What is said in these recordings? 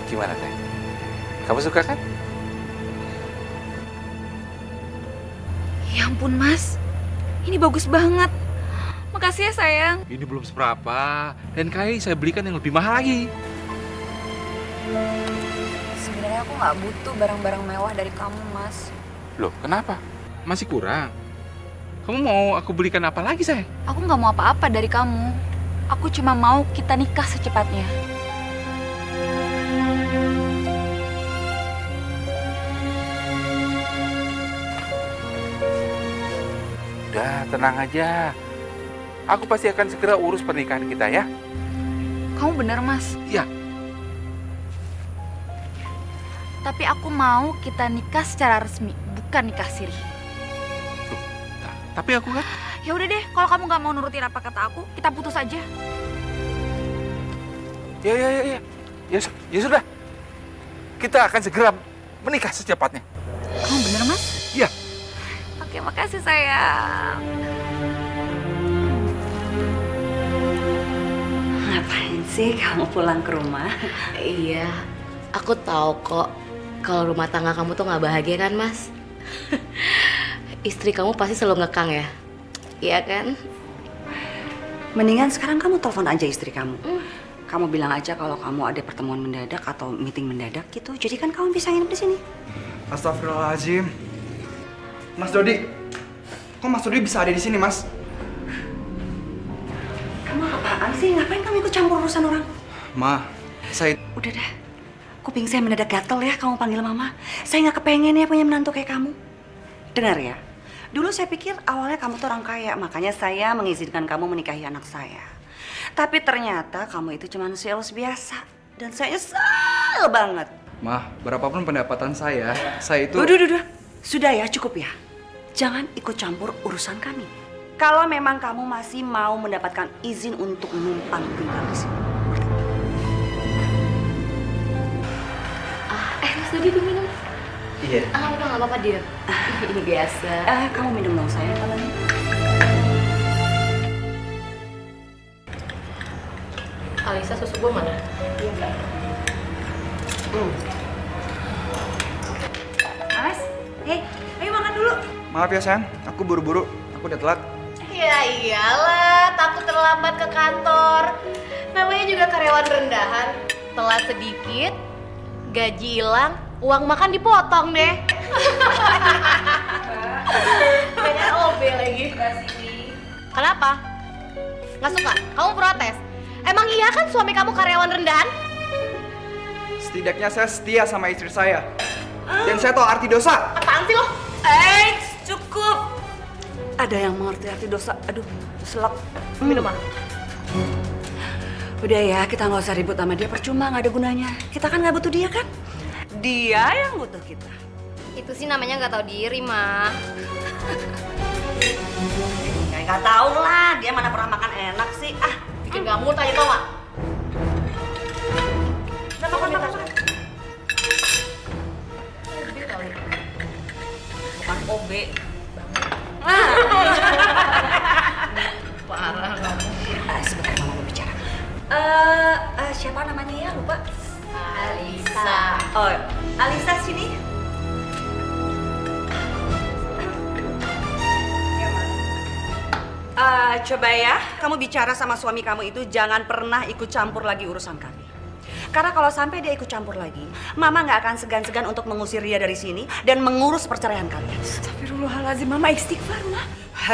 Gimana, Teh? Kamu suka kan? Ya ampun, Mas. Ini bagus banget. Makasih ya, sayang. Ini belum seberapa. Dan kayak saya belikan yang lebih mahal lagi. Sebenarnya aku nggak butuh barang-barang mewah dari kamu, Mas. Loh, kenapa? Masih kurang? Kamu mau aku belikan apa lagi, sayang? Aku nggak mau apa-apa dari kamu. Aku cuma mau kita nikah secepatnya. Udah, tenang aja. Aku pasti akan segera urus pernikahan kita ya. Kamu bener, Mas. Iya. Tapi aku mau kita nikah secara resmi, bukan nikah siri. Tapi aku kan... Ya udah deh, kalau kamu nggak mau nurutin apa kata aku, kita putus aja. Ya. Ya sudah. Kita akan segera menikah secepatnya. Kamu bener, Mas? Iya. Oke, makasih sayang. Ngapain sih kamu pulang ke rumah? Iya, aku tahu kok kalau rumah tangga kamu tuh nggak bahagia kan, Mas? Istri kamu pasti selalu ngekang ya? Iya kan? Mendingan sekarang kamu telepon aja istri kamu. Kamu bilang aja kalau kamu ada pertemuan mendadak atau meeting mendadak gitu. Jadi kan kamu bisa nginep di sini. Astagfirullahaladzim. Mas Dodi, kok Mas Dodi bisa ada di sini, Mas? Kamu apaan sih? Ngapain kamu ikut campur urusan orang? Ma, saya... Udah dah. Kuping saya mendadak gatel ya kamu panggil mama. Saya nggak kepengen ya punya menantu kayak kamu. Dengar ya. Dulu saya pikir awalnya kamu tuh orang kaya, makanya saya mengizinkan kamu menikahi anak saya. Tapi ternyata kamu itu cuma sales biasa. Dan saya nyesel banget. Ma, berapapun pendapatan saya itu... Udah. Sudah ya, cukup ya. Jangan ikut campur urusan kami. Kalau memang kamu masih mau mendapatkan izin untuk numpang tinggal di sini. Mas Dodi diminum. Iya. Udah nggak apa-apa dia. Biasa. Kamu minum dong sayang kalau ini. Alisa, susu gue mana? Mas, hey, ayo makan dulu. Maaf ya sayang, aku buru-buru. Aku udah telat. Ya iyalah, takut terlambat ke kantor. Namanya juga karyawan rendahan. Telat sedikit, gaji hilang, uang makan dipotong deh. Banyak OB lagi. Kenapa? Nggak suka? Kamu protes? Emang iya kan suami kamu karyawan rendahan? Setidaknya saya setia sama istri saya. Dan saya tahu arti dosa. Apaan sih lo? Cukup. Ada yang mengerti arti dosa. Aduh, selak. Minuman. Udah ya, kita nggak usah ribut sama dia. Percuma, nggak ada gunanya. Kita kan nggak butuh dia kan? Dia yang butuh kita. Itu sih namanya nggak tahu diri, mah. Nggak tahu lah, dia mana pernah makan enak sih. Bikin nggak mood aja tau nggak? Udah makan. Bukan OB. Parah kamu. Sebentar mama mau bicara. Siapa namanya ya? Lupa. Alisa. Oh, Alisa sini. Coba ya, kamu bicara sama suami kamu itu jangan pernah ikut campur lagi urusan kami. Karena kalau sampai dia ikut campur lagi, Mama nggak akan segan-segan untuk mengusir dia dari sini dan mengurus perceraian kalian. Astagfirullahaladzim, Mama istighfar, Ma.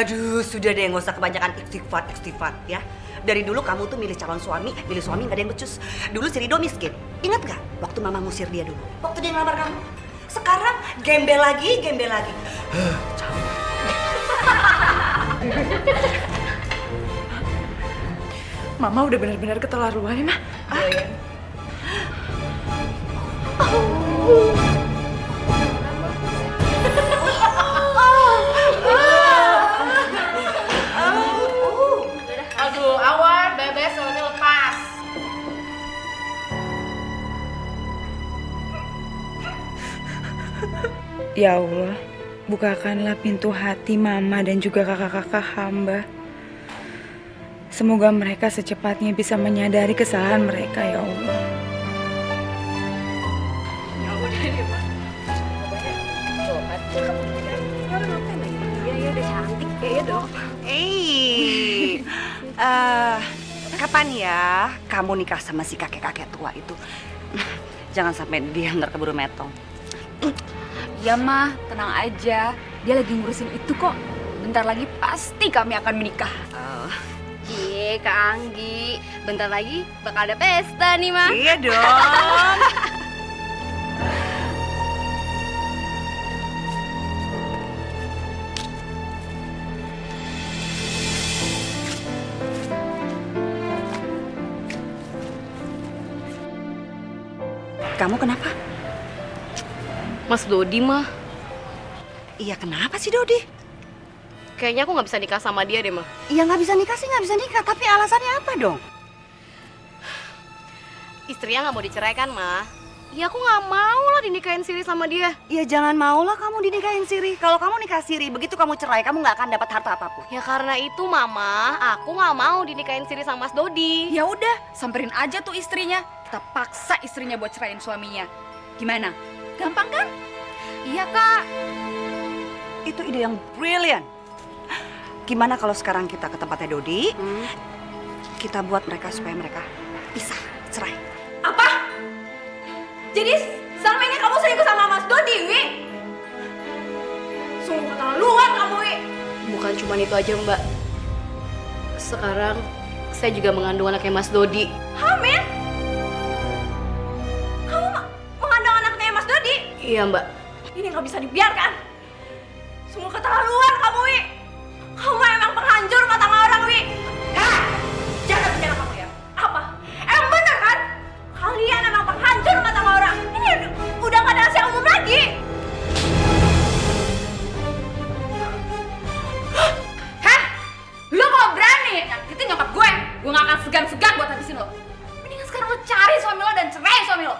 Aduh, sudah deh, nggak usah kebanyakan istighfar ya. Dari dulu kamu tuh milih calon suami, milih suami nggak ada yang becus. Dulu si Rido miskin, ingat nggak? Waktu Mama ngusir dia dulu, waktu dia ngelamar kamu. Sekarang gembel lagi. Mama udah benar-benar keterlaluan ya, Ma. Aduh, awan, bebek soalnya lepas. Ya Allah, bukakanlah pintu hati Mama dan juga kakak-kakak hamba. Semoga mereka secepatnya bisa menyadari kesalahan mereka, ya Allah. Kapan ya kamu nikah sama si kakek-kakek tua itu? Jangan sampai dia ntar keburu metong. Ya mah, tenang aja. Dia lagi ngurusin itu kok. Bentar lagi pasti kami akan menikah. Cie, Kak Anggi, bentar lagi bakal ada pesta nih, Mah. Iya dong. Kamu kenapa? Mas Dodi mah, Iya kenapa sih Dodi? kayaknya aku nggak bisa nikah sama dia deh, Mah. Iya nggak bisa nikah sih nggak bisa nikah, tapi alasannya apa dong? Istrinya nggak mau diceraikan, Mah. Ya aku nggak mau lah dinikahin Siri sama dia. Ya jangan maulah kamu dinikahin Siri. Kalau kamu nikah Siri, begitu kamu cerai, kamu nggak akan dapat harta apapun. Ya karena itu, Mama, aku nggak mau dinikahin Siri sama Mas Dodi. Ya udah, samperin aja tuh istrinya. Kita paksa istrinya buat ceraiin suaminya. Gimana? Gampang kan? Iya, Kak. Itu ide yang brilliant. Gimana kalau sekarang kita ke tempatnya Dodi, kita buat mereka supaya mereka pisah, cerai. Apa? Jadi selama ini kamu selingkuh sama Mas Dodi, Wi? Sungguh keterlaluan kamu, Wi. Bukan cuma itu aja, Mbak. Sekarang saya juga mengandung anaknya Mas Dodi. Hamil? Kamu mengandung anaknya Mas Dodi? Iya, Mbak. Ini nggak bisa dibiarkan. Sungguh keterlaluan kamu, Wi. Kamu emang penghancur rumah tangga orang, Wi. Hah? Jangan bicara kamu ya. Apa? Emang bener kan? Kalian emang penghancur rumah tangga orang. Ini udah nggak ada rahasia umum lagi. Hah? Lo kalau berani nyakitin nyokap gue nggak akan segan-segan buat habisin lo. Mendingan sekarang lo cari suami lo dan cerai suami lo.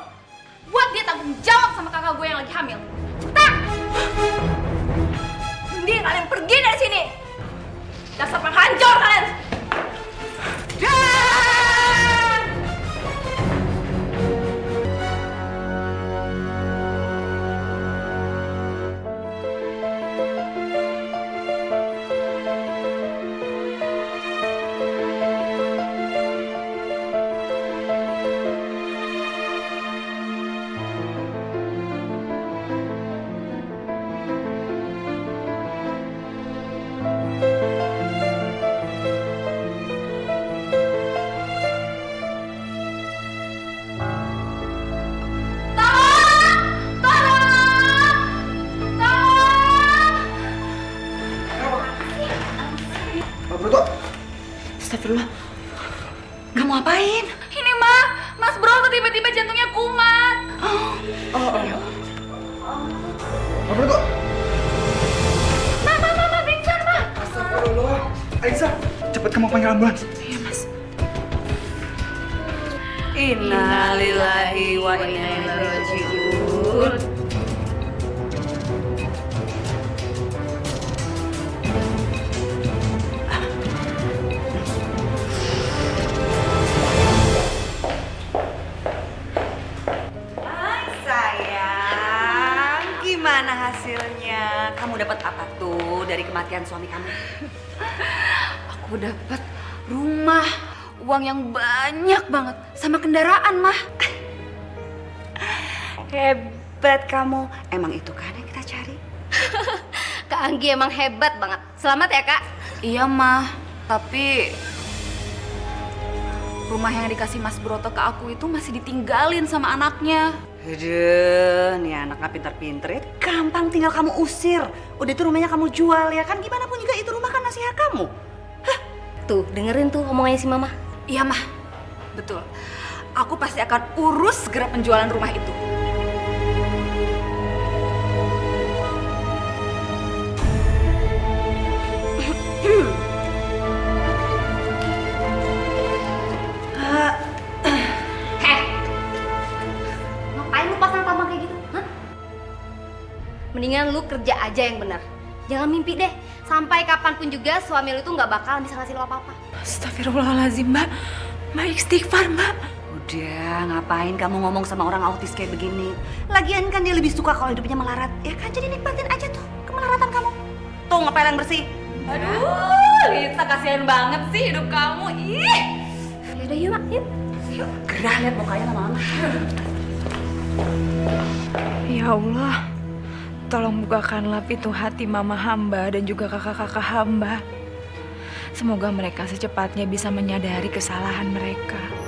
Buat dia tanggung jawab sama kakak gue yang lagi hamil. Cepetan! Mending kalian pergi dari sini. Dasar penghancur kalian. Pak Broto, Astagfirullah. Kamu ngapain? Ini mah, Mas Bro tuh tiba-tiba jantungnya kumat. Pak Broto. Mama, pingsan, Ma. Astagfirullah. Aisyah, cepat kamu panggil ambulans. Iya, Mas. Innalillahi wa inna ilaihi raji'un. Hai sayang, gimana hasilnya? Kamu dapat apa tuh dari kematian suami kamu? Aku dapat rumah, uang yang banyak banget, sama kendaraan, Mah. Hebat kamu. Emang itu kan yang kita cari? Kak Anggi emang hebat banget. Selamat ya, Kak. Iya, Mah. Tapi rumah yang dikasih Mas Broto ke aku itu masih ditinggalin sama anaknya. Aduh, nih anaknya pintar-pintar ya. Gampang tinggal kamu usir. Udah itu rumahnya kamu jual ya kan? Gimana pun juga itu rumah kan masih hak kamu. Tuh, dengerin tuh omongannya si Mama. Iya, Mah. Betul. Aku pasti akan urus segera penjualan rumah itu. Ngapain lu pasang tambang kayak gitu? Hah? Mendingan lu kerja aja yang benar. Jangan mimpi deh. Sampai kapanpun juga suami lu itu nggak bakal bisa ngasih lu apa-apa. Astagfirullahaladzim, Mbak. Mbak istighfar, Mbak. Udah, ngapain kamu ngomong sama orang autis kayak begini? Lagian kan dia lebih suka kalau hidupnya melarat. Ya kan, jadi nikmatin aja tuh kemelaratan kamu. Tuh, ngepel yang bersih. Aduh, Lisa, kasihan banget sih hidup kamu. Ih. Yaudah yuk, Mak. Yuk. Gerah lihat mukanya lama-lama. Ya Allah, tolong bukakanlah pintu hati mama hamba dan juga kakak-kakak hamba. Semoga mereka secepatnya bisa menyadari kesalahan mereka.